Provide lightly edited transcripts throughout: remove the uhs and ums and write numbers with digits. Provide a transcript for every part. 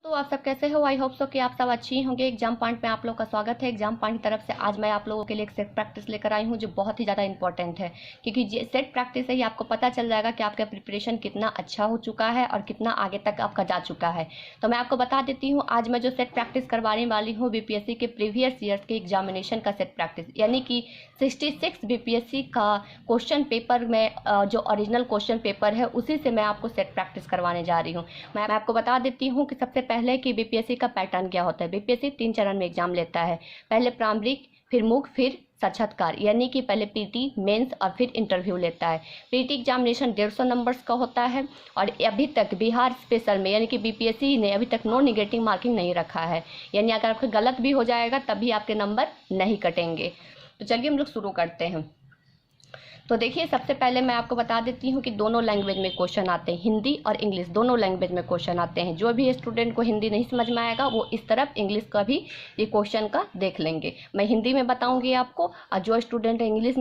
तो आप सब कैसे हो? आई होप सो कि आप सब अच्छी होंगे। एग्जाम पॉइंट में आप लोग का स्वागत है। एग्जाम पॉइंट की तरफ से आज मैं आप लोगों के लिए एक सेट प्रैक्टिस लेकर आई हूं जो बहुत ही ज़्यादा इंपॉर्टेंट है, क्योंकि सेट प्रैक्टिस से ही आपको पता चल जाएगा कि आपका प्रिपरेशन कितना अच्छा हो चुका है और कितना आगे तक आपका जा चुका है। तो मैं आपको बता देती हूँ, आज मैं जो सेट प्रैक्टिस करवाने वाली हूँ बीपीएससी के प्रीवियस ईयर्स के एग्जामिनेशन का सेट प्रैक्टिस, यानी कि 66 बीपीएससी का क्वेश्चन पेपर में जो ओरिजिनल क्वेश्चन पेपर है उसी से मैं आपको सेट प्रैक्टिस करवाने जा रही हूँ। मैं आपको बता देती हूँ कि सबसे पहले कि बीपीएससी का पैटर्न क्या होता है। बीपीएससी 3 चरण में एग्जाम लेता है, पहले प्रारंभिक, फिर मुख्य, फिर साक्षात्कार, यानी कि पहले पीटी, मेंस और फिर इंटरव्यू लेता है। पीटी एग्जामिनेशन 150 नंबर्स का होता है और अभी तक बिहार स्पेशल में यानी कि बीपीएससी ने अभी तक नो निगेटिव मार्किंग नहीं रखा है, यानी अगर आपका गलत भी हो जाएगा तभी आपके नंबर नहीं कटेंगे। तो चलिए हम लोग शुरू करते हैं। तो देखिए, सबसे पहले मैं आपको बता देती हूँ कि दोनों लैंग्वेज में क्वेश्चन आते हैं, हिंदी और इंग्लिश दोनों लैंग्वेज में क्वेश्चन आते हैं। जो भी स्टूडेंट को हिंदी नहीं समझ में आएगा वो इस तरफ इंग्लिश का भी ये क्वेश्चन का देख लेंगे। मैं हिंदी में बताऊंगी आपको, और जो स्टूडेंट इंग्लिश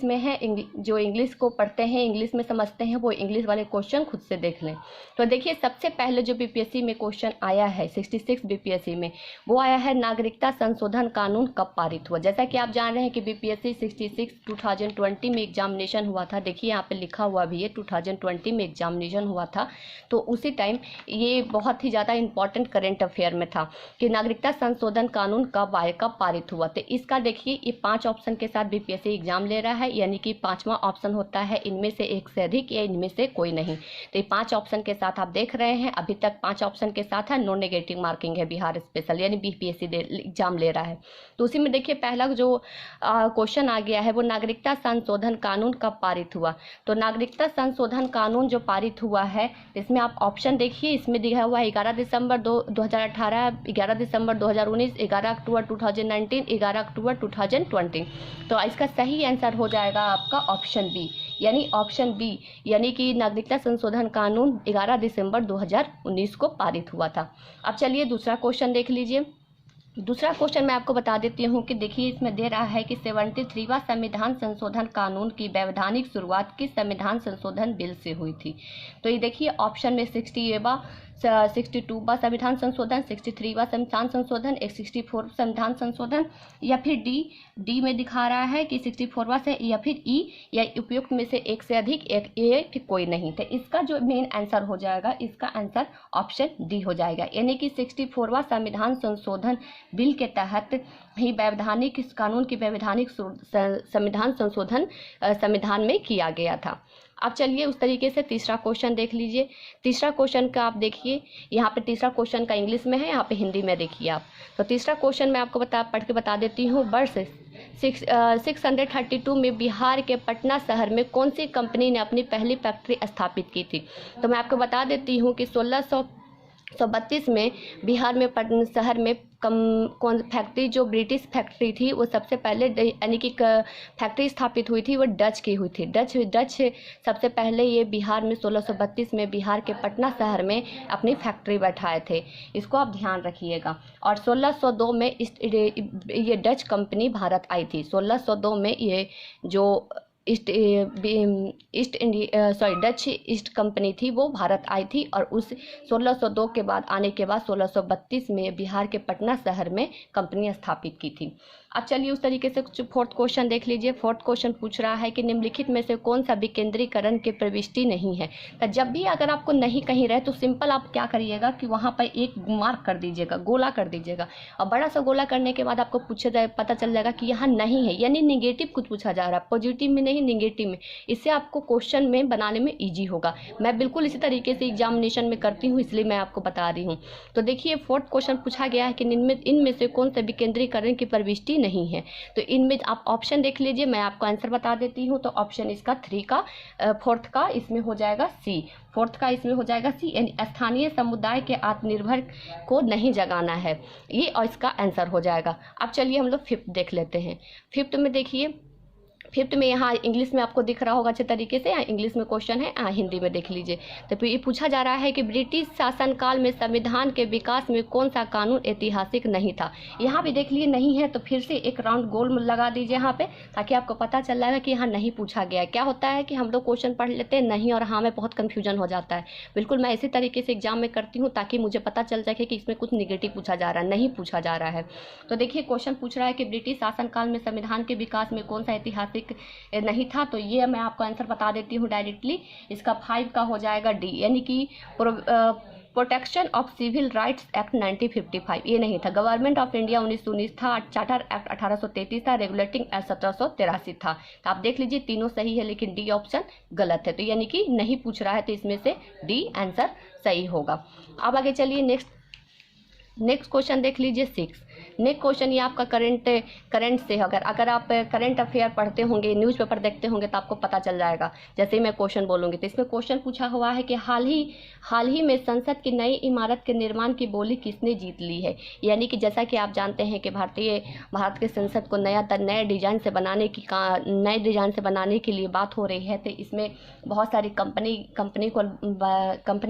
में है, जो इंग्लिश को पढ़ते हैं, इंग्लिश में समझते हैं, वो इंग्लिश वाले क्वेश्चन खुद से देख लें। तो देखिए, सबसे पहले जो बीपीएससी में क्वेश्चन आया है 66 बीपीएससी में, वो आया है नागरिकता संशोधन कानून कब पारित हुआ। जैसा कि आप जान रहे हैं कि बीपीएससी 66 2020 में एग्जामिनेशन हुआ था। देखिए यहाँ पे लिखा हुआ भी है 2020 में एग्जामिनेशन हुआ था। तो उसी टाइम ये बहुत ही ज़्यादा इंपॉर्टेंट करेंट अफेयर में था कि नागरिकता संशोधन कानून कब आए, कब पारित हुआ। तो इसका देखिए, ये 5 ऑप्शन के साथ बीपीएससी एग्जाम ले रहा है, यानी कि 5वां ऑप्शन होता है इनमें से एक से अधिक या इनमें से कोई नहीं। तो ये 5 ऑप्शन के साथ आप देख रहे हैं, अभी तक 5 ऑप्शन के साथ है, नो नेगेटिव मार्किंग है बिहार स्पेशल, यानी बीपीएससी एग्जाम ले रहा है। तो उसी में देखिए पहला जो क्वेश्चन आ गया है वो नागरिकता संशोधन कानून कब पारित हुआ। तो नागरिकता संशोधन कानून जो पारित हुआ है, इसमें आप ऑप्शन देखिए, इसमें दिया हुआ है 11 दिसंबर 2018, 11 दिसंबर 2019, 11 अक्टूबर 2019, 11 अक्टूबर 2020। तो इसका सही आंसर हो जाएगा आपका ऑप्शन बी, यानी ऑप्शन बी, यानी कि नागरिकता संशोधन कानून 11 दिसंबर 2019 को पारित हुआ था। अब चलिए दूसरा क्वेश्चन देख लीजिए। दूसरा क्वेश्चन मैं आपको बता देती हूँ कि देखिए, इसमें दे रहा है कि 73वां संविधान संशोधन कानून की वैधानिक शुरुआत किस संविधान संशोधन बिल से हुई थी। तो ये देखिए ऑप्शन में 62वां संविधान संशोधन, 63वां संविधान संशोधन, 64वां संविधान संशोधन, या फिर डी में दिखा रहा है कि 64वां से, या फिर ई, या उपयुक्त में से एक से अधिक, एक ए, फिर कोई नहीं। तो इसका जो मेन आंसर हो जाएगा, इसका आंसर ऑप्शन डी हो जाएगा, यानी कि 64वां संविधान संशोधन बिल के तहत ही वैधानिक इस कानून की वैधानिक संविधान संशोधन संविधान में किया गया था। अब चलिए उस तरीके से तीसरा क्वेश्चन देख लीजिए। तीसरा क्वेश्चन का आप देखिए, यहाँ पे तीसरा क्वेश्चन का इंग्लिश में है, यहाँ पे हिंदी में देखिए आप। तो तीसरा क्वेश्चन मैं आपको पढ़ के बता देती हूँ। वर्ष 632 में बिहार के पटना शहर में कौन सी कंपनी ने अपनी पहली फैक्ट्री स्थापित की थी। तो मैं आपको बता देती हूँ कि 1632 में बिहार में पटना शहर में कौन फैक्ट्री, जो ब्रिटिश फैक्ट्री थी, वो सबसे पहले, यानी कि फैक्ट्री स्थापित हुई थी वो डच की हुई थी। डच सबसे पहले ये बिहार में 1632 में बिहार के पटना शहर में अपनी फैक्ट्री बैठाए थे, इसको आप ध्यान रखिएगा। और 1602 में ये डच कंपनी भारत आई थी। 1602 में ये जो डच ईस्ट कंपनी थी वो भारत आई थी, और उस 1602 के बाद आने के बाद 1632 में बिहार के पटना शहर में कंपनी स्थापित की थी। अब चलिए उस तरीके से कुछ फोर्थ क्वेश्चन देख लीजिए। फोर्थ क्वेश्चन पूछ रहा है कि निम्नलिखित में से कौन सा विकेंद्रीकरण की प्रविष्टि नहीं है। तो जब भी अगर आपको नहीं कहीं रहे तो सिंपल आप क्या करिएगा कि वहाँ पर एक मार्क कर दीजिएगा, गोला कर दीजिएगा, और बड़ा सा गोला करने के बाद आपको पता चल जाएगा कि यहाँ नहीं है, यानी निगेटिव कुछ पूछा जा रहा है, पॉजिटिव में नहीं निगेटिव में। इससे आपको क्वेश्चन में बनाने में ईजी होगा। मैं बिल्कुल इसी तरीके से एग्जामिनेशन में करती हूँ, इसलिए मैं आपको बता रही हूँ। तो देखिए फोर्थ क्वेश्चन पूछा गया है कि इनमें से कौन सा विकेंद्रीकरण की प्रविष्टि नहीं है। तो इनमें आप ऑप्शन देख लीजिए, मैं आपको आंसर बता देती हूँ। तो ऑप्शन इसका 3 का, फोर्थ का इसमें हो जाएगा सी। फोर्थ का इसमें हो जाएगा सी, यानी स्थानीय समुदाय के आत्मनिर्भर को नहीं जगाना है, ये और इसका आंसर हो जाएगा। अब चलिए हम लोग फिफ्थ देख लेते हैं। फिफ्थ में देखिए फिफ्थ में यहाँ इंग्लिश में आपको दिख रहा होगा अच्छे तरीके से, इंग्लिश में क्वेश्चन है, हिंदी में देख लीजिए। तो फिर ये पूछा जा रहा है कि ब्रिटिश शासनकाल में संविधान के विकास में कौन सा कानून ऐतिहासिक नहीं था। यहाँ भी देख लिए नहीं है, तो फिर से एक राउंड गोल लगा दीजिए यहाँ पे, ताकि आपको पता चल जाएगा कि यहाँ नहीं पूछा गया है। क्या होता है कि हम लोग क्वेश्चन पढ़ लेते हैं नहीं और हाँ में बहुत कन्फ्यूजन हो जाता है। बिल्कुल मैं इसी तरीके से एग्जाम में करती हूँ, ताकि मुझे पता चल जाए कि इसमें कुछ निगेटिव पूछा जा रहा है, नहीं पूछा जा रहा है। तो देखिए क्वेश्चन पूछ रहा है कि ब्रिटिश शासनकाल में संविधान के विकास में कौन सा ऐतिहासिक नहीं था। तो ये मैं आपको आंसर बता देती हूँ डायरेक्टली, इसका 5 का हो जाएगा डी, यानी कि protection of civil rights act 1955 ये नहीं था। गवर्नमेंट ऑफ इंडिया 1919 था, चार्टर एक्ट 1833 था, रेगुलेटिंग एक्ट 1783 था। तो आप देख लीजिए तीनों सही है, लेकिन डी ऑप्शन गलत है, तो यानी कि नहीं पूछ रहा है, तो इसमें से डी आंसर सही होगा। अब आगे चलिए नेक्स्ट क्वेश्चन देख लीजिए 6। नेक्स्ट क्वेश्चन ये आपका करंट से, अगर आप करंट अफेयर पढ़ते होंगे, न्यूज़पेपर देखते होंगे, तो आपको पता चल जाएगा। जैसे ही मैं क्वेश्चन बोलूँगी तो इसमें क्वेश्चन पूछा हुआ है कि हाल ही में संसद की नई इमारत के निर्माण की बोली किसने जीत ली है। यानी कि जैसा कि आप जानते हैं कि भारत के संसद को नए डिज़ाइन से बनाने के लिए बात हो रही है। तो इसमें बहुत सारी कंपनी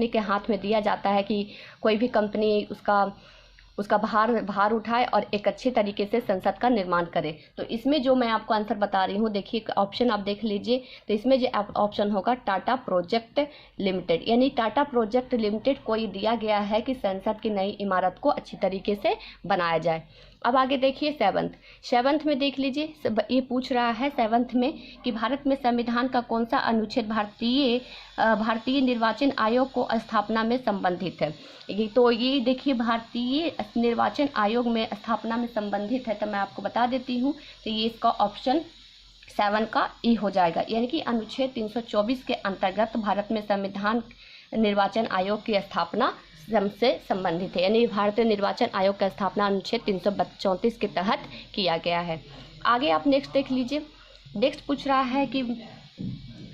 के हाथ में दिया जाता है कि कोई भी कंपनी उसका भार उठाए और एक अच्छे तरीके से संसद का निर्माण करे। तो इसमें जो मैं आपको आंसर बता रही हूँ, देखिए ऑप्शन आप देख लीजिए। तो इसमें जो ऑप्शन होगा टाटा प्रोजेक्ट लिमिटेड, यानी टाटा प्रोजेक्ट लिमिटेड को ये दिया गया है कि संसद की नई इमारत को अच्छी तरीके से बनाया जाए। अब आगे देखिए सेवंथ में देख लीजिए, ये पूछ रहा है 7th में कि भारत में संविधान का कौन सा अनुच्छेद भारतीय निर्वाचन आयोग को स्थापना में संबंधित है। तो ये देखिए भारतीय निर्वाचन आयोग में स्थापना में संबंधित है, तो मैं आपको बता देती हूँ। तो ये इसका ऑप्शन 7 का ई हो जाएगा, यानी कि अनुच्छेद 324 के अंतर्गत भारत में संविधान निर्वाचन आयोग की स्थापना से संबंधित है, यानी भारतीय निर्वाचन आयोग का स्थापना अनुच्छेद 334 के तहत किया गया है। आगे आप नेक्स्ट देख लीजिए। नेक्स्ट पूछ रहा है कि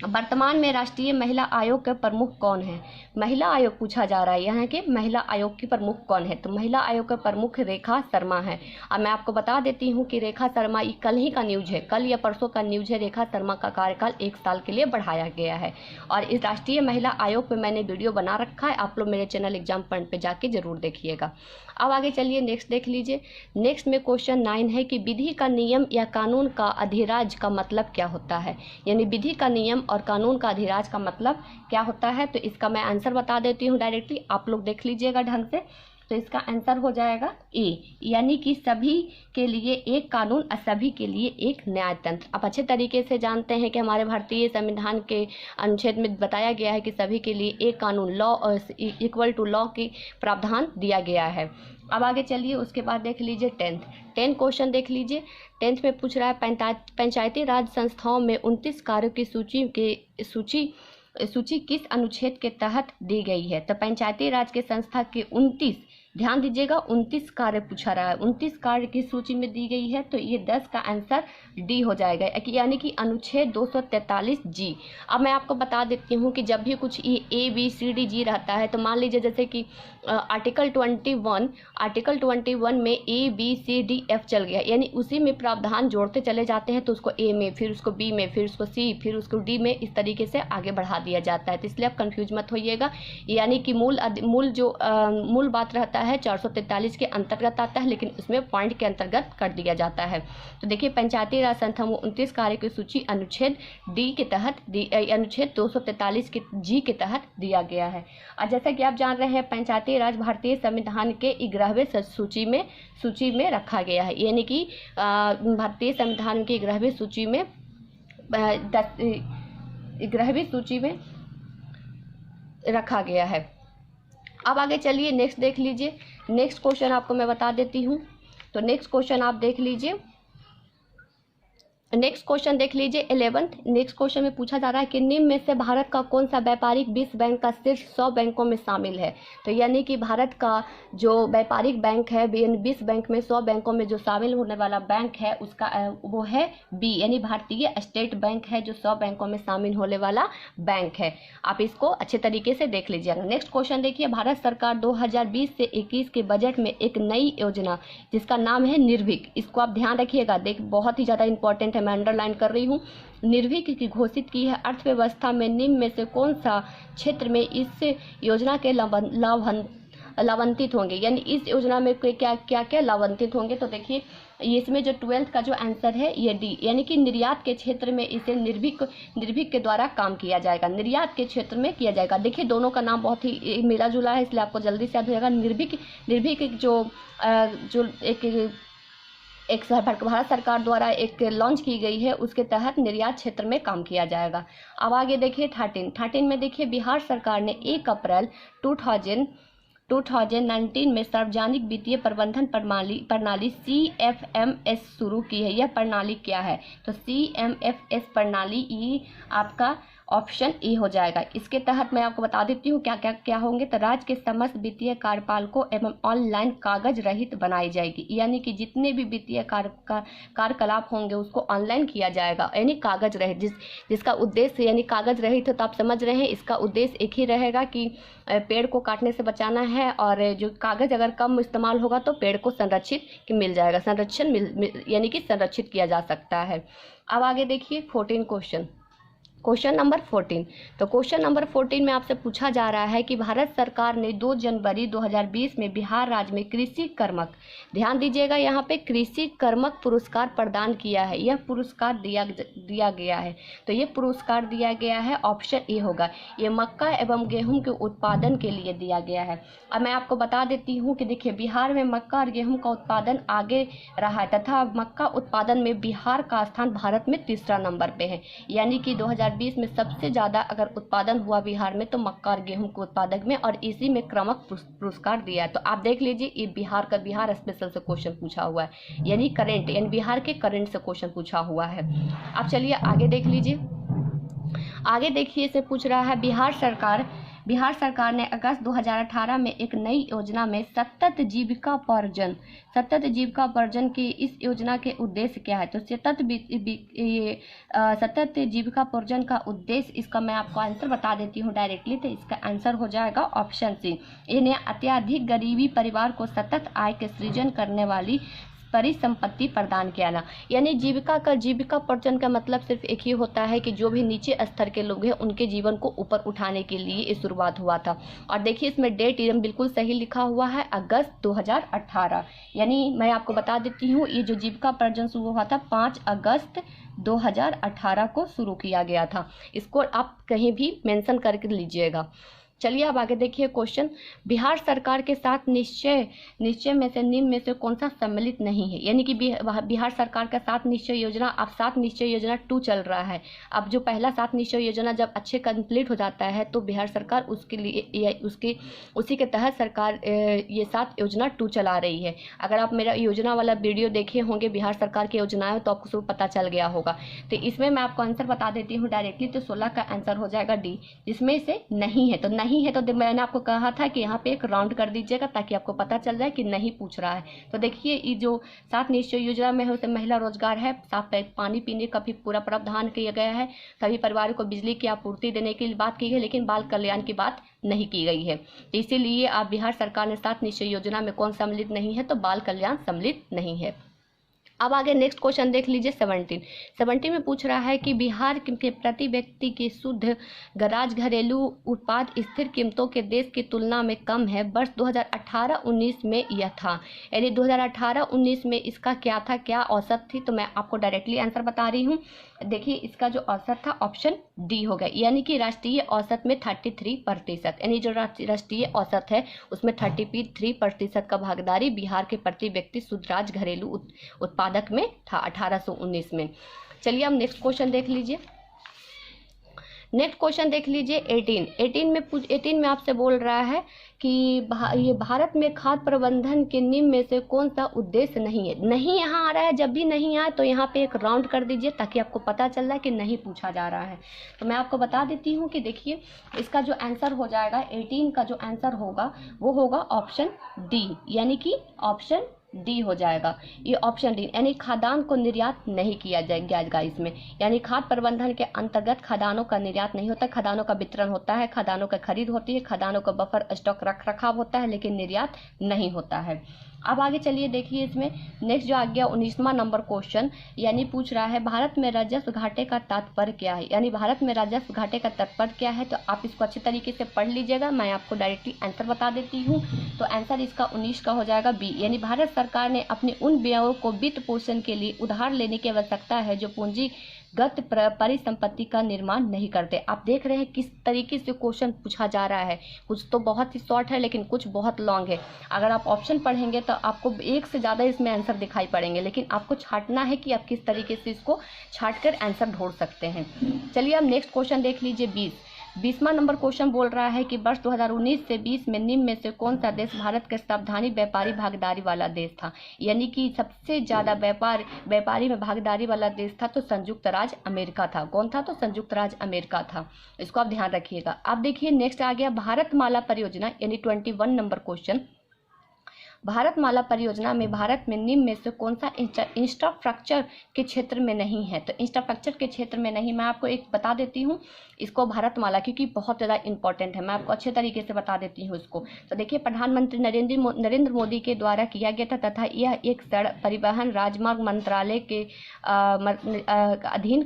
वर्तमान में राष्ट्रीय महिला आयोग के प्रमुख कौन है। महिला आयोग पूछा जा रहा है यहाँ के महिला आयोग की प्रमुख कौन है। तो महिला आयोग का प्रमुख रेखा शर्मा है। अब मैं आपको बता देती हूँ कि रेखा शर्मा, ये कल ही का न्यूज है, कल या परसों का न्यूज है। रेखा शर्मा का कार्यकाल 1 साल के लिए बढ़ाया गया है और इस राष्ट्रीय महिला आयोग पर मैंने वीडियो बना रखा है, आप लोग मेरे चैनल एग्जाम पॉइंट पर जाके जरूर देखिएगा। अब आगे चलिए नेक्स्ट देख लीजिए। नेक्स्ट में क्वेश्चन 9 है कि विधि का नियम या कानून का अधिराज का मतलब क्या होता है। यानी विधि का नियम और कानून का अधिराज का मतलब क्या होता है। तो इसका मैं आंसर बता देती हूँ डायरेक्टली, आप लोग देख लीजिएगा ढंग से। तो इसका आंसर हो जाएगा ए, यानी कि सभी के लिए एक कानून और सभी के लिए एक न्याय तंत्र। आप अच्छे तरीके से जानते हैं कि हमारे भारतीय संविधान के अनुच्छेद में बताया गया है कि सभी के लिए एक कानून, लॉ इक्वल टू लॉ की प्रावधान दिया गया है। अब आगे चलिए, उसके बाद देख लीजिए 10th क्वेश्चन देख लीजिए। 10th में पूछ रहा है पंचायती राज संस्थाओं में 29 कार्यों की सूची किस अनुच्छेद के तहत दी गई है। तो पंचायती राज के संस्था के 29, ध्यान दीजिएगा 29 कार्य पूछा रहा है, 29 कार्य की सूची में दी गई है। तो ये 10 का आंसर डी हो जाएगा, यानी कि अनुच्छेद 243 जी। अब मैं आपको बता देती हूँ कि जब भी कुछ ए बी सी डी जी रहता है, तो मान लीजिए जैसे कि आर्टिकल 21 में A B C D F चल गया, यानी उसी में प्रावधान जोड़ते चले जाते हैं। तो उसको ए में, फिर उसको बी में, फिर उसको सी, फिर उसको डी में, इस तरीके से आगे बढ़ा दिया जाता है। तो इसलिए आप कंफ्यूज मत होइएगा, यानी कि मूल बात रहता है 443 के अंतर्गत आता है, लेकिन उसमें पॉइंट के अंतर्गत कर दिया जाता है। तो देखिए पंचायती राज संस्था 29 कार्य की सूची अनुच्छेद डी के तहत, अनुच्छेद 243 के जी के तहत दिया गया है। और जैसा कि आप जान रहे हैं, पंचायती राज भारतीय संविधान के 11वें सूची में रखा गया है, यानी कि भारतीय संविधान की 11वीं सूची में 11वीं सूची में रखा गया है। अब आगे चलिए नेक्स्ट देख लीजिए। नेक्स्ट क्वेश्चन आपको मैं बता देती हूँ। तो नेक्स्ट क्वेश्चन आप देख लीजिए। नेक्स्ट क्वेश्चन देख लीजिए 11th। नेक्स्ट क्वेश्चन में पूछा जा रहा है कि निम्न में से भारत का कौन सा व्यापारिक विश्व बैंक का शीर्ष 100 बैंकों में शामिल है। तो यानी कि भारत का जो व्यापारिक बैंक है, विश्व बैंक में 100 बैंकों में जो शामिल होने वाला बैंक है, उसका वो है बी, यानी भारतीय स्टेट बैंक है, जो 100 बैंकों में शामिल होने वाला बैंक है। आप इसको अच्छे तरीके से देख लीजिएगा। नेक्स्ट क्वेश्चन देखिए, भारत सरकार 2020 से 21 के बजट में एक नई योजना जिसका नाम है निर्भीक, इसको आप ध्यान रखिएगा, बहुत ही ज़्यादा इंपॉर्टेंट है, मैं अंडरलाइन कर रही हूँ। निर्भीक की घोषित की है। अर्थव्यवस्था में निम्न में से कौन सा क्षेत्र में इस योजना के लाभान्वित होंगे, यानी इस योजना में क्या क्या क्या लाभान्वित होंगे। तो देखिए इसमें जो 12th का जो आंसर है ये डी, यानी कि निर्यात के क्षेत्र में इसे निर्भीक के द्वारा काम किया जाएगा, निर्यात के क्षेत्र में किया जाएगा। देखिए दोनों का नाम बहुत ही मिला जुला है, इसलिए आपको जल्दी से याद हो जाएगा। निर्भीक जो एक भारत सरकार द्वारा एक लॉन्च की गई है, उसके तहत निर्यात क्षेत्र में काम किया जाएगा। अब आगे देखिए 13 में देखिए बिहार सरकार ने 1 अप्रैल 2019 में सार्वजनिक वित्तीय प्रबंधन प्रणाली CFMS शुरू की है। यह प्रणाली क्या है? तो CMFS प्रणाली ये आपका ऑप्शन ए हो जाएगा। इसके तहत मैं आपको बता देती हूँ क्या क्या क्या होंगे। तो राज्य के समस्त वित्तीय कार्यपालकों एवं ऑनलाइन कागज रहित बनाई जाएगी, यानी कि जितने भी वित्तीय कार्यकलाप होंगे उसको ऑनलाइन किया जाएगा, यानी कागज रहित, जिसका उद्देश्य, यानी कागज रहित तो आप समझ रहे हैं इसका उद्देश्य एक ही रहेगा कि पेड़ को काटने से बचाना है, और जो कागज अगर कम इस्तेमाल होगा तो पेड़ को संरक्षित मिल जाएगा, यानी कि संरक्षित किया जा सकता है। अब आगे देखिए 14 क्वेश्चन नंबर 14। तो क्वेश्चन नंबर 14 में आपसे पूछा जा रहा है कि भारत सरकार ने 2 जनवरी 2020 में बिहार राज्य में कृषि कर्मक, ध्यान दीजिएगा यहाँ पे, कृषि कर्मक पुरस्कार प्रदान किया है। यह पुरस्कार दिया गया है, तो ये पुरस्कार दिया गया है, ऑप्शन ए होगा। ये मक्का एवं गेहूं के उत्पादन के लिए दिया गया है। अब मैं आपको बता देती हूँ कि देखिए बिहार में मक्का और गेहूँ का उत्पादन आगे रहा है, तथा मक्का उत्पादन में बिहार का स्थान भारत में 3रा नंबर पे है, यानी कि 2020 में सबसे ज़्यादा अगर उत्पादन हुआ बिहार में तो मक्का और गेहूं के उत्पादक में, और इसी में क्रमक पुरस्कार दिया है। तो आप देख लीजिए ये बिहार स्पेशल से क्वेश्चन पूछा हुआ है, यानी करंट, यानी बिहार के करंट से क्वेश्चन पूछा हुआ है। अब चलिए आगे देख लीजिए। आगे देखिए इसे पूछ रहा है बिहार सरकार ने अगस्त 2018 में एक नई योजना में सतत जीविकापार्जन की इस योजना के उद्देश्य क्या है? तो सतत जीविकापार्जन का उद्देश्य, इसका मैं आपको आंसर बता देती हूँ डायरेक्टली। तो इसका आंसर हो जाएगा ऑप्शन सी, इन्हें अत्यधिक गरीबी परिवार को सतत आय के सृजन करने वाली परिसंपत्ति प्रदान किया ना, यानी जीविकापार्जन का मतलब सिर्फ एक ही होता है कि जो भी नीचे स्तर के लोग हैं उनके जीवन को ऊपर उठाने के लिए ये शुरुआत हुआ था। और देखिए इसमें डेट एकदम बिल्कुल सही लिखा हुआ है, अगस्त 2018, यानी मैं आपको बता देती हूँ ये जो जीविकापार्जन शुरू हुआ था 5 अगस्त 2018 को शुरू किया गया था। इसको आप कहीं भी मेंशन करके लीजिएगा। चलिए अब आगे देखिए क्वेश्चन, बिहार सरकार के साथ निश्चय में से निम्न में से कौन सा सम्मिलित नहीं है? यानी कि बिहार सरकार का 7 निश्चय योजना, अब 7 निश्चय योजना 2 चल रहा है। अब जो पहला 7 निश्चय योजना जब अच्छे कंप्लीट हो जाता है तो बिहार सरकार उसके लिए उसी के तहत सरकार ये 7 योजना 2 चला रही है। अगर आप मेरा योजना वाला वीडियो देखे होंगे बिहार सरकार की योजनाएं तो आपको सब पता चल गया होगा। तो इसमें मैं आपको आंसर बता देती हूँ डायरेक्टली। तो 16 का आंसर हो जाएगा डी, जिसमें से नहीं है। तो नहीं है तो मैंने आपको कहा था कि यहाँ पे एक राउंड कर दीजिएगा ताकि आपको पता चल जाए कि नहीं पूछ रहा है। तो देखिए ये जो 7 निश्चय योजना में है उसमें महिला रोजगार है, साफ पानी पीने का भी पूरा प्रावधान किया गया है, सभी परिवारों को बिजली की आपूर्ति देने की बात की गई, लेकिन बाल कल्याण की बात नहीं की गई है। तो इसीलिए आप बिहार सरकार ने 7 निश्चय योजना में कौन सम्मिलित नहीं है? तो बाल कल्याण सम्मिलित नहीं है। अब आगे नेक्स्ट क्वेश्चन देख लीजिए 17 में पूछ रहा है कि बिहार के प्रति व्यक्ति की शुद्ध घरेलू उत्पाद स्थिर कीमतों के देश की तुलना में कम है। वर्ष 2018-19 में यह था, यानी 2018-19 में इसका क्या था, क्या औसत थी? तो मैं आपको डायरेक्टली आंसर बता रही हूँ। देखिए इसका जो औसत था ऑप्शन डी हो गया, यानी कि राष्ट्रीय औसत में 33%, यानी जो राष्ट्रीय औसत है उसमें 33% का भागीदारी बिहार के प्रति व्यक्ति शुद्ध घरेलू उत्पादक में था 1819 में। चलिए अब नेक्स्ट क्वेश्चन देख लीजिए। 18 में आपसे बोल रहा है कि ये भारत में खाद्य प्रबंधन के निम्न में से कौन सा उद्देश्य नहीं है? नहीं यहाँ आ रहा है, जब भी नहीं आए तो यहाँ पे एक राउंड कर दीजिए ताकि आपको पता चल जाए कि नहीं पूछा जा रहा है। तो मैं आपको बता देती हूँ कि देखिए इसका जो आंसर हो जाएगा 18 का जो आंसर होगा वो होगा ऑप्शन डी, यानी कि ऑप्शन डी हो जाएगा। ये ऑप्शन डी, यानी खाद्यान्न को निर्यात नहीं किया जाएगा इसमें, यानी खाद्य प्रबंधन के अंतर्गत खाद्यान्नों का निर्यात नहीं होता, खाद्यान्नों का वितरण होता है, खाद्यान्नों का खरीद होती है, खाद्यान्नों का बफर स्टॉक रख रखाव होता है, लेकिन निर्यात नहीं होता है। अब आगे चलिए देखिए इसमें नेक्स्ट जो आ गया 19वां नंबर क्वेश्चन, यानी पूछ रहा है भारत में राजस्व घाटे का तात्पर्य क्या है। यानी भारत में राजस्व घाटे का तात्पर्य क्या है, तो आप इसको अच्छे तरीके से पढ़ लीजिएगा। मैं आपको डायरेक्टली आंसर बता देती हूँ। तो आंसर इसका 19 का हो जाएगा बी, यानी भारत सरकार ने अपने उन व्ययों को वित्त पोषण के लिए उधार लेने की आवश्यकता है जो पूंजीगत परिसंपत्ति का निर्माण नहीं करते। आप देख रहे हैं किस तरीके से क्वेश्चन पूछा जा रहा है। कुछ तो बहुत ही शॉर्ट है लेकिन कुछ बहुत लॉन्ग है। अगर आप ऑप्शन पढ़ेंगे तो आपको एक से ज़्यादा इसमें आंसर दिखाई पड़ेंगे, लेकिन आपको छांटना है कि आप किस तरीके से इसको छांट कर आंसर ढूंढ सकते हैं। चलिए अब नेक्स्ट क्वेश्चन देख लीजिए। 20वां नंबर क्वेश्चन बोल रहा है कि वर्ष 2019 से 20 में निम्न में से कौन सा देश भारत के सावधानी व्यापारी भागीदारी वाला देश था। यानी कि सबसे ज़्यादा व्यापारी में भागीदारी वाला देश था तो संयुक्त राज्य अमेरिका था। कौन था, तो संयुक्त राज्य अमेरिका था। इसको आप ध्यान रखिएगा। अब देखिए नेक्स्ट आ गया भारतमाला परियोजना, यानी 21 नंबर क्वेश्चन। भारतमाला परियोजना में भारत में निम्न में से कौन सा इंफ्रास्ट्रक्चर के क्षेत्र में नहीं है। तो इंफ्रास्ट्रक्चर के क्षेत्र में नहीं, मैं आपको एक बता देती हूँ इसको भारतमाला, क्योंकि बहुत ज़्यादा इंपॉर्टेंट है। मैं आपको अच्छे तरीके से बता देती हूँ इसको। तो देखिए प्रधानमंत्री नरेंद्र मोदी के द्वारा किया गया था तथा यह एक सड़क परिवहन राजमार्ग मंत्रालय के अधीन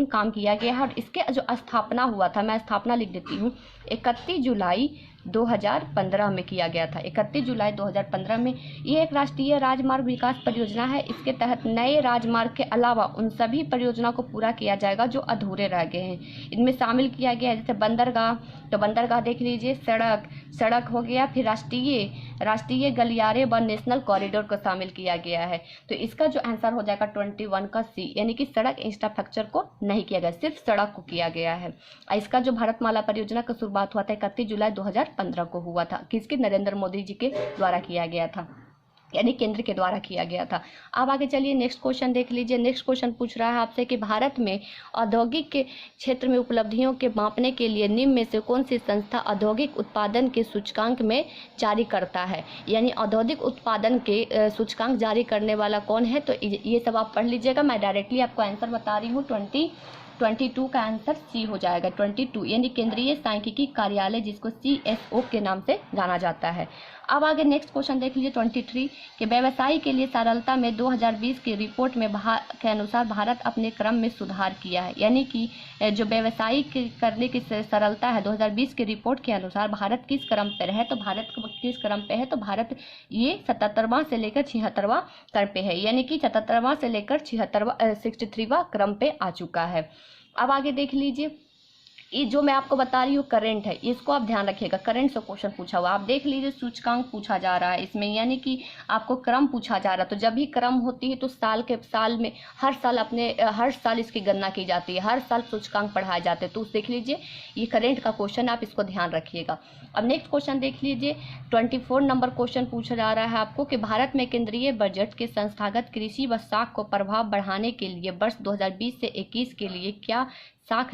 काम किया गया है। और इसके जो स्थापना हुआ था, मैं स्थापना लिख देती हूँ, 31 जुलाई 2015 में किया गया था। 31 जुलाई 2015 में। ये एक राष्ट्रीय राजमार्ग विकास परियोजना है। इसके तहत नए राजमार्ग के अलावा उन सभी परियोजनाओं को पूरा किया जाएगा जो अधूरे रह गए हैं। इनमें शामिल किया गया है जैसे बंदरगाह, तो बंदरगाह देख लीजिए, सड़क हो गया, फिर राष्ट्रीय गलियारे व नेशनल कॉरिडोर को शामिल किया गया है। तो इसका जो आंसर हो जाएगा 21 का सी, यानी कि सड़क इंफ्रास्ट्रक्चर को नहीं किया गया, सिर्फ सड़क को किया गया है। इसका जो भारतमाला परियोजना का शुरुआत हुआ था 31 जुलाई 2015 को हुआ था। किसके, नरेंद्र मोदी जी के द्वारा किया गया था, यानी केंद्र के द्वारा किया गया था। अब आगे चलिए नेक्स्ट क्वेश्चन देख लीजिए। नेक्स्ट क्वेश्चन पूछ रहा है आपसे कि भारत में औद्योगिक के क्षेत्र में उपलब्धियों के मापने के लिए निम्न में से कौन सी संस्था औद्योगिक उत्पादन के सूचकांक में जारी करता है। यानी औद्योगिक उत्पादन के सूचकांक जारी करने वाला कौन है, तो ये सब आप पढ़ लीजिएगा। मैं डायरेक्टली आपको आंसर बता रही हूँ। 22 का आंसर सी हो जाएगा। 22 यानी केंद्रीय सांख्यिकी कार्यालय, जिसको CSO के नाम से जाना जाता है। अब आगे नेक्स्ट क्वेश्चन देख लीजिए 23 कि व्यवसाय के लिए सरलता में 2020 की रिपोर्ट में के अनुसार भारत अपने क्रम में सुधार किया है। यानी कि जो व्यवसाय करने की सरलता है 2020 की रिपोर्ट के अनुसार भारत किस क्रम पर है, तो भारत किस क्रम पे है, तो भारत ये 77वां से लेकर 76वां क्रम पे है। यानी कि 77वां से लेकर 63वां क्रम पे आ चुका है। अब आगे देख लीजिए, ये जो मैं आपको बता रही हूँ करंट है, इसको आप ध्यान रखिएगा। करंट से क्वेश्चन पूछा हुआ, आप देख लीजिए सूचकांक पूछा जा रहा है इसमें, यानी कि आपको क्रम पूछा जा रहा है। तो जब भी क्रम होती है तो साल में हर साल इसकी गणना की जाती है, हर साल सूचकांक पढ़ाए जाते हैं। तो देख लीजिए ये करंट का क्वेश्चन, आप इसको ध्यान रखिएगा। अब नेक्स्ट क्वेश्चन देख लीजिए 24 नंबर क्वेश्चन पूछा जा रहा है आपको कि भारत में केंद्रीय बजट के संस्थागत कृषि व साख को प्रभाव बढ़ाने के लिए वर्ष 2020 से 21 के लिए क्या साख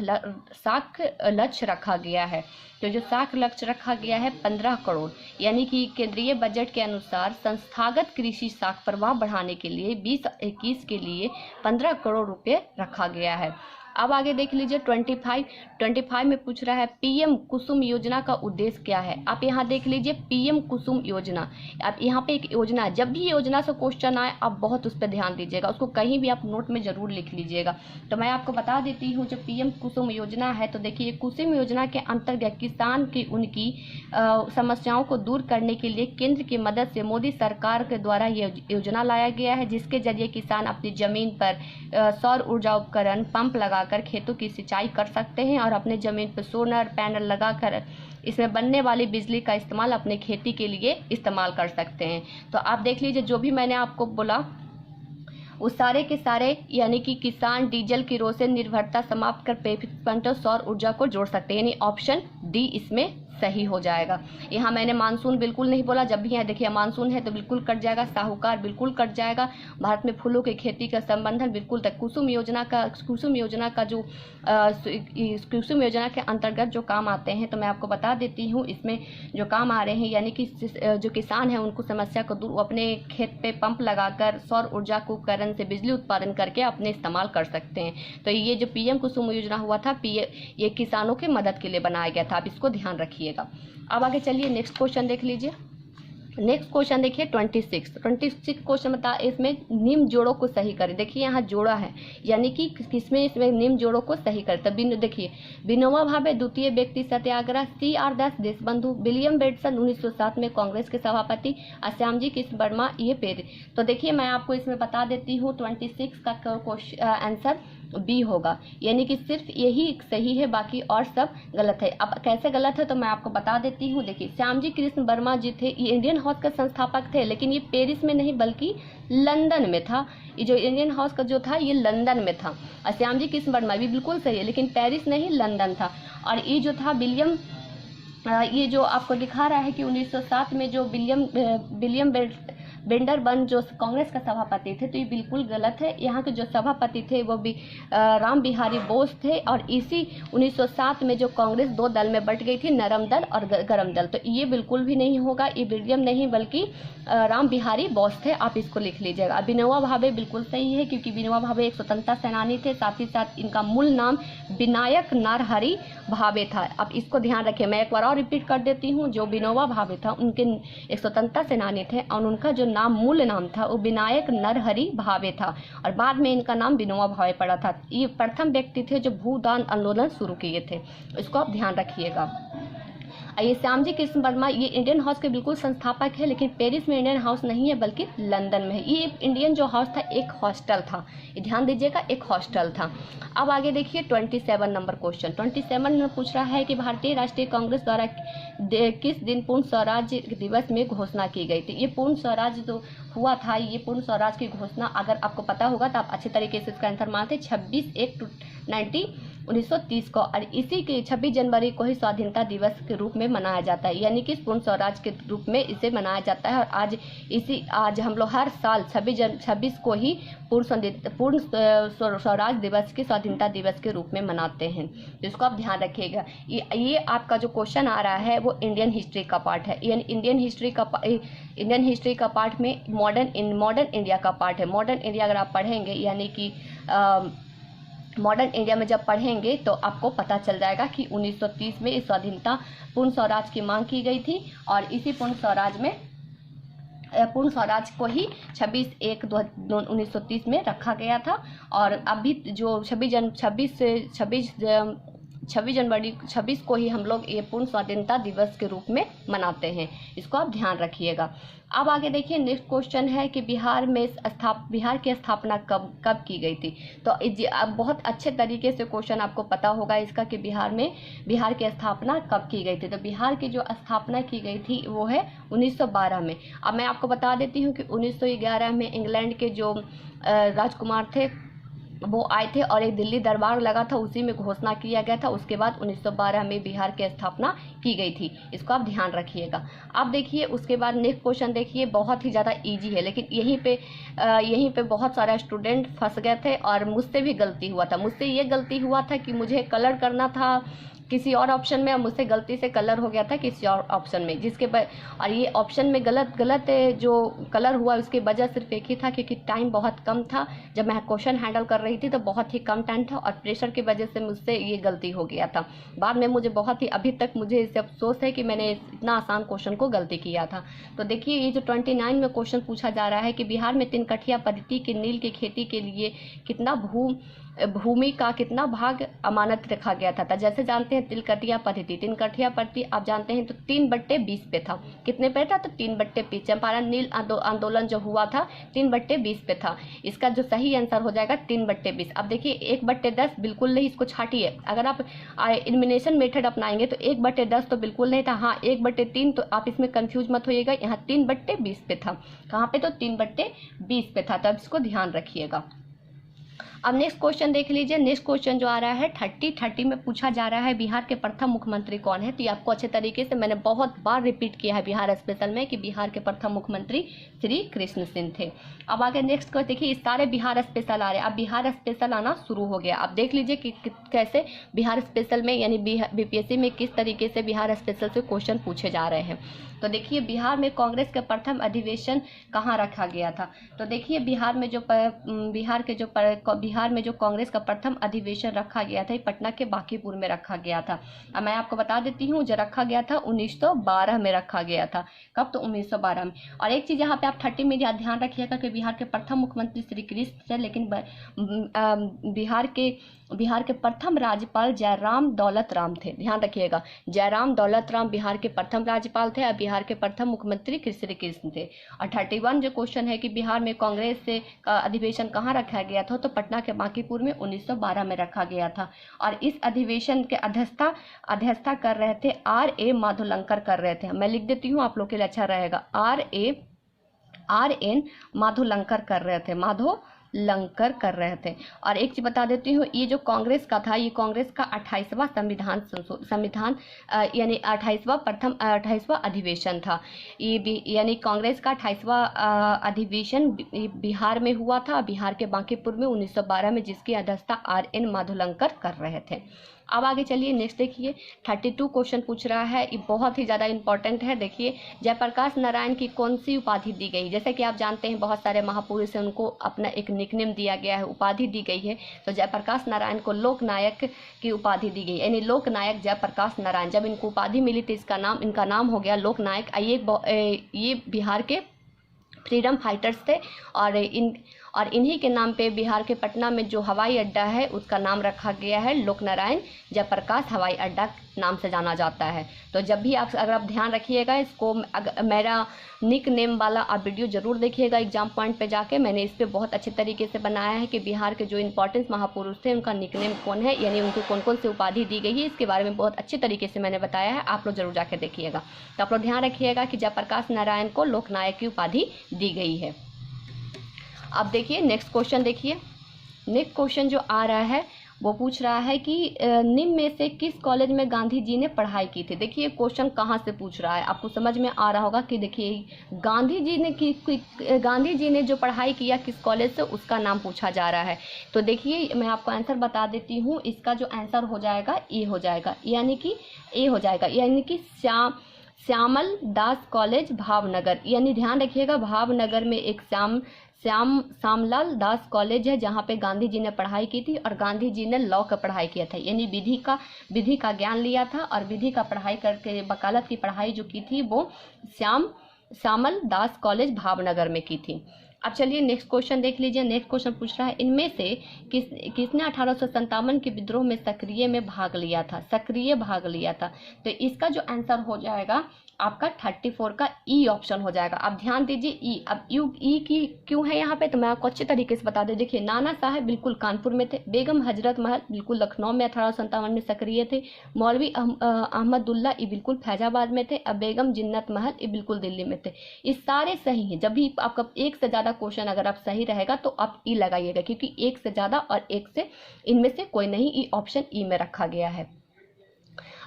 लक्ष्य रखा गया है। तो जो साख लक्ष्य रखा गया है 15 करोड़, यानी कि केंद्रीय बजट के अनुसार संस्थागत कृषि साख प्रभाव बढ़ाने के लिए 20-21 के लिए 15 करोड़ रुपए रखा गया है। अब आगे देख लीजिए 25 में पूछ रहा है PM कुसुम योजना का उद्देश्य क्या है। आप यहाँ देख लीजिए PM कुसुम योजना, आप यहाँ पे एक योजना, जब भी योजना से क्वेश्चन आए आप बहुत उस पर ध्यान दीजिएगा, उसको कहीं भी आप नोट में जरूर लिख लीजिएगा। तो मैं आपको बता देती हूँ जो PM कुसुम योजना है, तो देखिए कुसुम योजना के अंतर्गत किसान की उनकी समस्याओं को दूर करने के लिए केंद्र की मदद से मोदी सरकार के द्वारा ये योजना लाया गया है, जिसके जरिए किसान अपनी जमीन पर सौर ऊर्जा उपकरण पंप लगाकर खेतों की सिंचाई कर सकते हैं और अपने जमीन पर सोलर पैनल लगाकर इसमें बनने वाली बिजली का इस्तेमाल अपने खेती के लिए इस्तेमाल कर सकते हैं। तो आप देख लीजिए जो भी मैंने आपको बोला वो सारे के सारे, यानी कि किसान डीजल किरोसिन निर्भरता समाप्त कर 50% सौर ऊर्जा को जोड़ सकते हैं, यानी ऑप्शन डी इसमें सही हो जाएगा। यहाँ मैंने मानसून बिल्कुल नहीं बोला, जब भी यहाँ देखिए मानसून है तो बिल्कुल कट जाएगा, साहूकार बिल्कुल कट जाएगा, भारत में फूलों की खेती का संबंधन बिल्कुल तक। कुसुम योजना के अंतर्गत जो काम आते हैं तो मैं आपको बता देती हूँ इसमें जो काम आ रहे हैं, यानी कि जो किसान है उनको समस्या को दूर, अपने खेत पे पंप लगाकर सौर ऊर्जा को उपकरण से बिजली उत्पादन करके अपने इस्तेमाल कर सकते हैं। तो ये जो PM कुसुम योजना हुआ था ये किसानों की मदद के लिए बनाया गया था, आप इसको ध्यान रखिएगा। अब आगे चलिए नेक्स्ट क्वेश्चन देख लीजिए। नेक्स्ट क्वेश्चन देखिए 26 क्वेश्चन बता, इसमें निम्न जोड़ों को सही करें। देखिए यहाँ जोड़ा है, यानी कि किसमें इसमें निम्न जोड़ों को सही करें। तब देखिए विनोबा भावे द्वितीय व्यक्ति सत्याग्रह, CR दास देशबंधु, विलियम बेटसन 1907 में कांग्रेस के सभापति, श्यामजी कृष्ण वर्मा ये पेड़। तो देखिए मैं आपको इसमें बता देती हूँ 26 का आंसर बी होगा, यानी कि सिर्फ यही सही है, बाकी और सब गलत है। अब कैसे गलत है तो मैं आपको बता देती हूँ। देखिए श्यामजी कृष्ण वर्मा जी थे, ये इंडियन हाउस के संस्थापक थे, लेकिन ये पेरिस में नहीं बल्कि लंदन में था। ये जो इंडियन हाउस का जो था ये लंदन में था। और श्यामजी कृष्ण वर्मा भी बिल्कुल सही है, लेकिन पेरिस नहीं लंदन था। और ये जो था विलियम, ये जो आपको दिखा रहा है कि 1907 में जो विलियम वेंडरबर्न जो कांग्रेस का सभापति थे, तो ये बिल्कुल गलत है। यहाँ के जो सभापति थे वो भी राम बिहारी बोस थे। और इसी 1907 में जो कांग्रेस दो दल में बट गई थी, नरम दल और गरम दल, तो ये बिल्कुल भी नहीं होगा। ये विलियम नहीं बल्कि राम बिहारी बोस थे, आप इसको लिख लीजिएगा। विनोबा भावे बिल्कुल सही है, क्योंकि विनोबा भावे एक स्वतंत्रता सेनानी थे, साथ ही साथ इनका मूल नाम विनायक नरहरि भावे था। अब इसको ध्यान रखिए, मैं एक बार और रिपीट कर देती हूँ। जो विनोबा भावे था उनके एक स्वतंत्रता सेनानी थे, और उनका जो नाम मूल नाम था वो विनायक नरहरि भावे था, और बाद में इनका नाम विनोबा भावे पड़ा था। ये प्रथम व्यक्ति थे जो भूदान आंदोलन शुरू किए थे, इसको आप ध्यान रखिएगा। ये श्यामजी कृष्ण वर्मा ये इंडियन हाउस के बिल्कुल संस्थापक है, लेकिन पेरिस में इंडियन हाउस नहीं है बल्कि लंदन में है। ये इंडियन जो हाउस था एक हॉस्टल था, ये ध्यान दीजिएगा, एक हॉस्टल था। अब आगे देखिए 27 नंबर क्वेश्चन। 27 में पूछ रहा है कि भारतीय राष्ट्रीय कांग्रेस द्वारा किस दिन पूर्ण स्वराज दिवस में घोषणा की गई थी। ये पूर्ण स्वराज जो हुआ था, ये पूर्ण स्वराज की घोषणा अगर आपको पता होगा तो आप अच्छे तरीके से इसका आंसर मानते। 26/1/1930 को, और इसी के 26 जनवरी को ही स्वाधीनता दिवस के रूप में मनाया जाता है, यानी कि पूर्ण स्वराज के रूप में इसे मनाया जाता है। और आज हम लोग हर साल 26 को ही पूर्ण स्वराज दिवस के स्वाधीनता दिवस के रूप में मनाते हैं, जिसको आप ध्यान रखिएगा। ये आपका जो क्वेश्चन आ रहा है वो इंडियन हिस्ट्री का पार्ट है। इंडियन हिस्ट्री का पार्ट में मॉडर्न इंडिया का पार्ट है। मॉडर्न इंडिया अगर आप पढ़ेंगे, यानी कि मॉडर्न इंडिया में जब पढ़ेंगे तो आपको पता चल जाएगा कि 1930 में इस स्वाधीनता पूर्ण स्वराज की मांग की गई थी, और इसी पूर्ण स्वराज को ही 26/1/1930 में रखा गया था। और अभी जो 26 को ही हम लोग ये पूर्ण स्वाधीनता दिवस के रूप में मनाते हैं, इसको आप ध्यान रखिएगा। अब आगे देखिए नेक्स्ट क्वेश्चन है कि बिहार की स्थापना कब की गई थी। तो अब बहुत अच्छे तरीके से क्वेश्चन आपको पता होगा इसका कि बिहार की स्थापना कब की गई थी। तो बिहार की जो स्थापना की गई थी वो है 1912 में। अब मैं आपको बता देती हूँ कि 1911 में इंग्लैंड के जो राजकुमार थे वो आए थे, और एक दिल्ली दरबार लगा था, उसी में घोषणा किया गया था। उसके बाद 1912 में बिहार की स्थापना की गई थी, इसको आप ध्यान रखिएगा। अब देखिए उसके बाद नेक्स्ट क्वेश्चन देखिए, बहुत ही ज़्यादा इजी है, लेकिन यहीं पे बहुत सारा स्टूडेंट फंस गए थे, और मुझसे भी गलती हुआ था। मुझसे ये गलती हुआ था कि मुझे कलर करना था किसी और ऑप्शन में, और मुझसे गलती से कलर हो गया था किसी और ऑप्शन में, और ये ऑप्शन में गलत जो कलर हुआ उसकी वजह सिर्फ एक ही था, क्योंकि टाइम बहुत कम था। जब मैं क्वेश्चन हैंडल कर रही थी तो बहुत ही कम टाइम था, और प्रेशर की वजह से मुझसे ये गलती हो गया था। बाद में मुझे अभी तक मुझे इससे अफसोस है कि मैंने इतना आसान क्वेश्चन को गलती किया था। तो देखिए ये जो 29 में क्वेश्चन पूछा जा रहा है कि बिहार में तिनकठिया पद्धति के नील की खेती के लिए कितना भूमि का कितना भाग अमानत रखा गया था। जैसे जानते हैं तिनकठिया पद्धति आप जानते हैं तो 3/20 पे था। कितने पे था? तो 3/20। चंपारण नील आंदोलन जो हुआ था 3/20 पे था। इसका जो सही आंसर हो जाएगा 3/20। अब देखिए 1/10 बिल्कुल नहीं, इसको छाटिए। अगर आप एलिमिनेशन मेथड अपनाएंगे तो 1/10 तो बिल्कुल नहीं था। हाँ 1/3, तो आप इसमें कंफ्यूज मत होइएगा, यहाँ 3/20 पे था। कहाँ पे? तो 3/20 पे था, तब इसको ध्यान रखिएगा। अब नेक्स्ट क्वेश्चन देख लीजिए। नेक्स्ट क्वेश्चन जो आ रहा है 30 में पूछा जा रहा है बिहार के प्रथम मुख्यमंत्री कौन है। तो ये आपको अच्छे तरीके से मैंने बहुत बार रिपीट किया है बिहार स्पेशल में कि बिहार के प्रथम मुख्यमंत्री श्री कृष्ण सिंह थे। अब आगे नेक्स्ट को देखिए, इस सारे बिहार स्पेशल आ रहे हैं। अब बिहार स्पेशल आना शुरू हो गया। अब देख लीजिए कि कैसे बिहार स्पेशल में यानी बीपीएससी में किस तरीके से बिहार स्पेशल से क्वेश्चन पूछे जा रहे हैं। तो देखिए बिहार में कांग्रेस का प्रथम अधिवेशन कहाँ रखा गया था। तो देखिए बिहार में जो कांग्रेस का प्रथम अधिवेशन रखा गया था, पटना के बांकीपुर में रखा गया था। अब मैं आपको बता देती हूँ, जो रखा गया था 1912 में रखा गया था। कब? तो 1912 में। और एक चीज़ यहाँ पे आप 30 में ध्यान रखिएगा कि बिहार के प्रथम मुख्यमंत्री श्री कृष्ण थे, लेकिन बिहार के प्रथम राज्यपाल जयराम दौलत राम थे। ध्यान रखिएगा, जयराम दौलत राम बिहार के प्रथम राज्यपाल थे और बिहार के प्रथम मुख्यमंत्री श्री कृष्ण थे। और 31 जो क्वेश्चन है कि बिहार में कांग्रेस से का अधिवेशन कहाँ रखा गया था, तो पटना के बांकीपुर में 1912 में रखा गया था। और इस अधिवेशन के अध्यक्षता कर रहे थे R.A. माधुलंकर कर रहे थे। मैं लिख देती हूँ, आप लोग के लिए अच्छा रहेगा। R.N. माधुलंकर कर रहे थे, माधोलंकर कर रहे थे। और एक चीज बता देती हूँ, ये जो कांग्रेस का था, ये कांग्रेस का 28वां संविधान यानी 28वां अधिवेशन था। ये यानी कांग्रेस का 28वां अधिवेशन बिहार में हुआ था, बिहार के बांकीपुर में 1912 में, जिसकी अध्यक्षता R.N. माधुलंकर कर रहे थे। अब आगे चलिए, नेक्स्ट देखिए 32 क्वेश्चन पूछ रहा है, ये बहुत ही ज़्यादा इंपॉर्टेंट है। देखिए जयप्रकाश नारायण की कौन सी उपाधि दी गई। जैसे कि आप जानते हैं बहुत सारे महापुरुष हैं, उनको अपना एक निकनेम दिया गया है, उपाधि दी गई है। तो जयप्रकाश नारायण को लोकनायक की उपाधि दी गई, यानी लोकनायक जयप्रकाश नारायण। जब इनको उपाधि मिली थी, इनका नाम हो गया लोकनायक। ये बिहार के फ्रीडम फाइटर्स थे और इन्हीं के नाम पे बिहार के पटना में जो हवाई अड्डा है उसका नाम रखा गया है लोकनारायण जयप्रकाश हवाई अड्डा नाम से जाना जाता है। तो जब भी अगर आप ध्यान रखिएगा इसको, मेरा निक नेम वाला आप वीडियो जरूर देखिएगा एग्जाम पॉइंट पे जाके। मैंने इस पे बहुत अच्छे तरीके से बनाया है कि बिहार के जो इंपॉर्टेंट महापुरुष थे उनका निक नेम कौन है, यानी उनको कौन कौन सी उपाधि दी गई है, इसके बारे में बहुत अच्छे तरीके से मैंने बताया है। आप लोग जरूर जाके देखिएगा। तो आप लोग ध्यान रखिएगा कि जयप्रकाश नारायण को लोकनायक की उपाधि दी गई है। अब देखिए नेक्स्ट क्वेश्चन, देखिए नेक्स्ट क्वेश्चन जो आ रहा है वो पूछ रहा है कि निम्न में से किस कॉलेज में गांधी जी ने पढ़ाई की थी। देखिए क्वेश्चन कहाँ से पूछ रहा है, आपको समझ में आ रहा होगा कि देखिए गांधी जी ने जो पढ़ाई किया किस कॉलेज से, उसका नाम पूछा जा रहा है। तो देखिए मैं आपको आंसर बता देती हूँ, इसका जो आंसर हो जाएगा ए हो जाएगा, यानी कि श्यामल दास कॉलेज भावनगर। यानी ध्यान रखिएगा, भावनगर में एक श्यामलाल दास कॉलेज है जहाँ पे गांधी जी ने पढ़ाई की थी और गांधी जी ने लॉ का पढ़ाई किया था, यानी विधि का ज्ञान लिया था और विधि का पढ़ाई करके वकालत की पढ़ाई जो की थी वो श्यामल दास कॉलेज भावनगर में की थी। अब चलिए नेक्स्ट क्वेश्चन देख लीजिए। नेक्स्ट क्वेश्चन पूछ रहा है, इनमें से किसने 1857 के विद्रोह में सक्रिय भाग लिया था। तो इसका जो आंसर हो जाएगा आपका 34 का ई ऑप्शन हो जाएगा। अब ध्यान दीजिए ई, अब ई की क्यों है यहाँ पे, तो मैं आपको अच्छे तरीके से बता दूं। देखिए नाना साहब बिल्कुल कानपुर में थे, बेगम हजरत महल बिल्कुल लखनऊ में 1857 में सक्रिय थे, मौलवी अहमदुल्ला ये बिल्कुल फैजाबाद में थे, अब बेगम जिन्नत महल ये बिल्कुल दिल्ली में थे। ये सारे सही हैं। जब भी आपका एक से ज़्यादा क्वेश्चन अगर आप सही रहेगा तो आप ई लगाइएगा, क्योंकि एक से ज़्यादा और एक से इनमें से कोई नहीं, ई ऑप्शन ई में रखा गया है।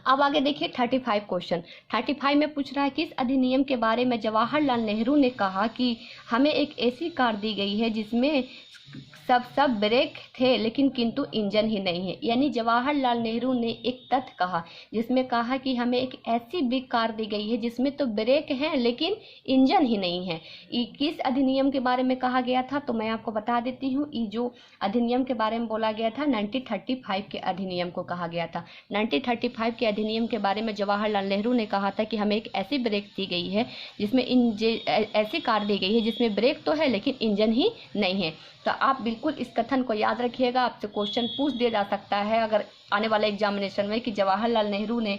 अब आगे देखिए 35 क्वेश्चन। 35 में पूछ रहा है, किस अधिनियम के बारे में जवाहरलाल नेहरू ने कहा कि हमें एक ऐसी कार दी गई है जिसमें सब ब्रेक थे लेकिन किंतु इंजन ही नहीं है। यानी जवाहरलाल नेहरू ने एक तथ्य कहा जिसमें कहा कि हमें एक ऐसी बिग कार दी गई है जिसमें तो ब्रेक हैं लेकिन इंजन ही नहीं है। ये किस अधिनियम के बारे में कहा गया था, तो मैं आपको बता देती हूँ। ये जो अधिनियम के बारे में बोला गया था 1935 के अधिनियम को कहा गया था। 1935 के अधिनियम के बारे में जवाहरलाल नेहरू ने कहा था कि हमें एक ऐसी ब्रेक दी गई है जिसमें ऐसी कार दी गई है जिसमें ब्रेक तो है लेकिन इंजन ही नहीं है। तो आप बिल्कुल इस कथन को याद रखिएगा, आपसे क्वेश्चन पूछ दिया जा सकता है अगर आने वाले एग्जामिनेशन में कि जवाहरलाल नेहरू ने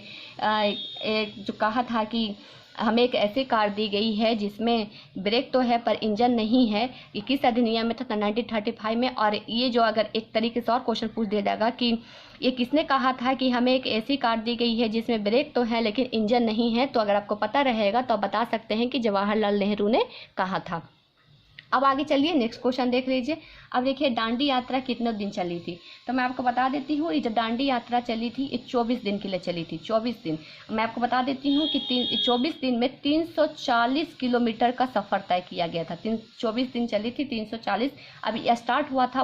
जो कहा था कि हमें एक ऐसी कार दी गई है जिसमें ब्रेक तो है पर इंजन नहीं है, ये किस अधिनियम में था, 1935 में। और ये जो अगर एक तरीके से और क्वेश्चन पूछ दिया जाएगा कि ये किसने कहा था कि हमें एक ऐसी कार दी गई है जिसमें ब्रेक तो है लेकिन इंजन नहीं है, तो अगर आपको पता रहेगा तो आप बता सकते हैं कि जवाहरलाल नेहरू ने कहा था। अब आगे चलिए नेक्स्ट क्वेश्चन देख लीजिए। अब देखिए दांडी यात्रा कितने दिन चली थी, तो मैं आपको बता देती हूँ। ये जब दांडी यात्रा चली थी ये 24 दिन के लिए चली थी, 24 दिन। मैं आपको बता देती हूँ कि 24 दिन में 340 किलोमीटर का सफ़र तय किया गया था। 24 दिन चली थी 340। अब यह स्टार्ट हुआ था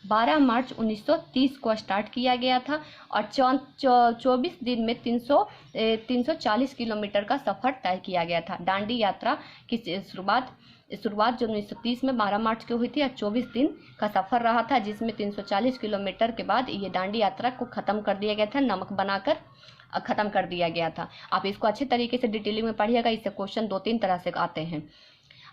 12 मार्च 1930 को स्टार्ट किया गया था और 24 दिन में 340 किलोमीटर का सफ़र तय किया गया था। दांडी यात्रा की शुरुआत जो 1930 में 12 मार्च को हुई थी और 24 दिन का सफ़र रहा था, जिसमें 340 किलोमीटर के बाद ये दांडी यात्रा को ख़त्म कर दिया गया था, नमक बनाकर ख़त्म कर दिया गया था। आप इसको अच्छे तरीके से डिटेलिंग में पढ़िएगा, इससे क्वेश्चन 2-3 तरह से आते हैं।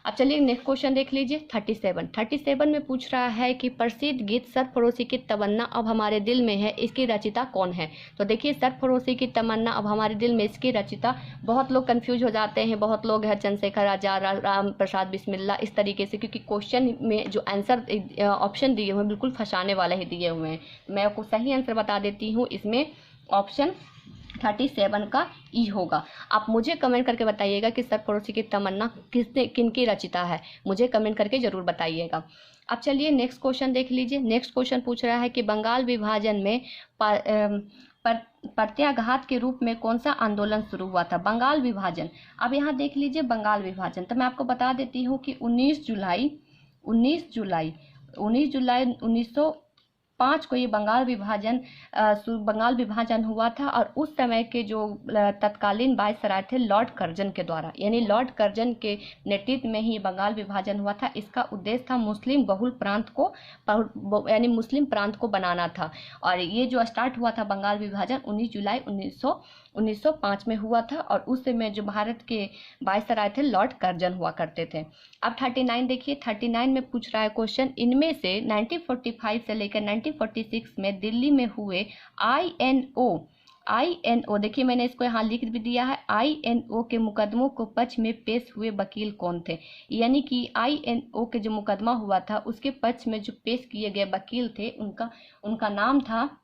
अब चलिए नेक्स्ट क्वेश्चन देख लीजिए। 37 में पूछ रहा है कि प्रसिद्ध गीत सरफरोशी की तमन्ना अब हमारे दिल में है, इसकी रचिता कौन है। तो देखिए, सरफरोशी की तमन्ना अब हमारे दिल में, इसकी रचिता, बहुत लोग कंफ्यूज हो जाते हैं, बहुत लोग है चंद्रशेखर आजाद, राम प्रसाद बिस्मिल्ला, इस तरीके से, क्योंकि क्वेश्चन में जो आंसर ऑप्शन दिए हुए हैं बिल्कुल फंसाने वाले ही दिए हुए हैं। मैं आपको सही आंसर बता देती हूँ, इसमें ऑप्शन 37 का ई होगा। आप मुझे कमेंट करके बताइएगा कि सरफरोशी की तमन्ना किनकी रचिता है, मुझे कमेंट करके जरूर बताइएगा। अब चलिए नेक्स्ट क्वेश्चन देख लीजिए। नेक्स्ट क्वेश्चन पूछ रहा है कि बंगाल विभाजन में प्रत्याघात के रूप में कौन सा आंदोलन शुरू हुआ था। बंगाल विभाजन, अब यहाँ देख लीजिए बंगाल विभाजन, तो मैं आपको बता देती हूँ कि 19 जुलाई 1905 को ये बंगाल विभाजन हुआ था। और उस समय के जो तत्कालीन वायसराय थे लॉर्ड कर्जन के द्वारा, यानी लॉर्ड कर्जन के नेतृत्व में ही बंगाल विभाजन हुआ था। इसका उद्देश्य था मुस्लिम बहुल प्रांत को, यानी मुस्लिम प्रांत को बनाना था। और ये जो स्टार्ट हुआ था बंगाल विभाजन 19 जुलाई 1905 में हुआ था। और उस समय जो भारत के वायसराय थे लॉर्ड कर्जन हुआ करते थे। अब 39 देखिए, 39 में पूछ रहा है क्वेश्चन, इनमें से 1945 से लेकर 1946 में दिल्ली में हुए INO, देखिए मैंने इसको यहाँ लिख भी दिया है, INO के मुकदमों को पक्ष में पेश हुए वकील कौन थे। यानी कि INO के जो मुकदमा हुआ था उसके पक्ष में जो पेश किए गए वकील थे उनका नाम था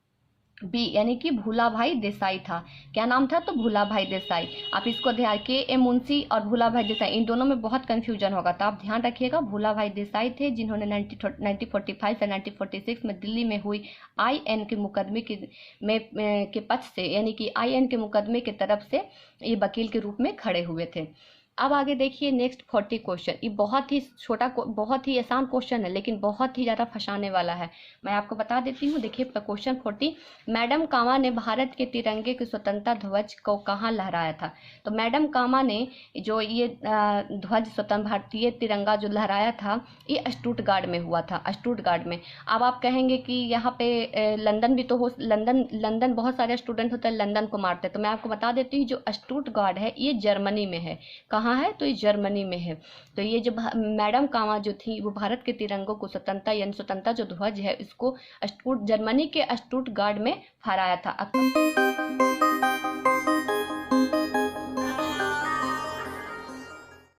यानी कि भूलाभाई देसाई था। क्या नाम था? तो भूलाभाई देसाई। आप इसको ध्यान, KM मुंशी और भूलाभाई देसाई, इन दोनों में बहुत कंफ्यूजन होगा, तो आप ध्यान रखिएगा। भूलाभाई देसाई थे जिन्होंने 1945 से 1946 में दिल्ली में हुई IN के मुकदमे के पक्ष से, यानी कि IN के मुकदमे के तरफ से ये वकील के रूप में खड़े हुए थे। अब आगे देखिए नेक्स्ट 40 क्वेश्चन, ये बहुत ही छोटा, बहुत ही आसान क्वेश्चन है लेकिन बहुत ही ज़्यादा फंसाने वाला है। मैं आपको बता देती हूँ, देखिए क्वेश्चन 40, मैडम कामा ने भारत के तिरंगे के स्वतंत्रता ध्वज को कहाँ लहराया था। तो मैडम कामा ने जो ये ध्वज स्वतंत्र भारतीय तिरंगा जो लहराया था ये स्टुटगार्ड में हुआ था, स्टुटगार्ड में। अब आप कहेंगे कि यहाँ पे लंदन भी तो हो, लंदन बहुत सारे स्टूडेंट होते हैं लंदन को मारते हैं, तो मैं आपको बता देती हूँ जो स्टुटगार्ड है ये जर्मनी में है। कहाँ है? तो ये जर्मनी में है। तो ये जो मैडम कामा जो थी वो भारत के तिरंगों को स्वतंत्रता, यानी स्वतंत्रता जो ध्वज है इसको जर्मनी के स्टुटगार्ड में फहराया था।